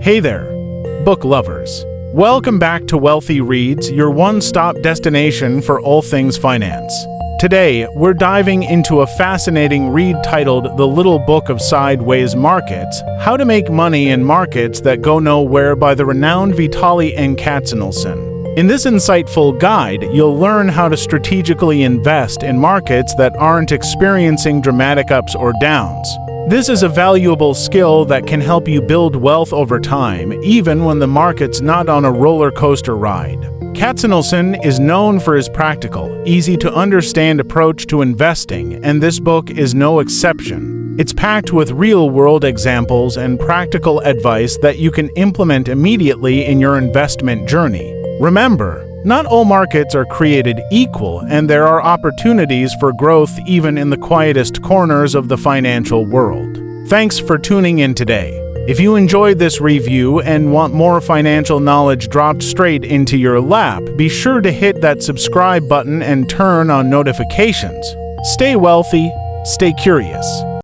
Hey there, book lovers. Welcome back to Wealthy Reads, your one-stop destination for all things finance. Today, we're diving into a fascinating read titled The Little Book of Sideways Markets: How to Make Money in Markets That Go Nowhere by the renowned Vitaliy N. Katsenelson. In this insightful guide, you'll learn how to strategically invest in markets that aren't experiencing dramatic ups or downs. This is a valuable skill that can help you build wealth over time, even when the market's not on a roller coaster ride. Katsenelson is known for his practical, easy-to-understand approach to investing, and this book is no exception. It's packed with real-world examples and practical advice that you can implement immediately in your investment journey. Remember, not all markets are created equal, and there are opportunities for growth even in the quietest corners of the financial world. Thanks for tuning in today. If you enjoyed this review and want more financial knowledge dropped straight into your lap, be sure to hit that subscribe button and turn on notifications. Stay wealthy, stay curious.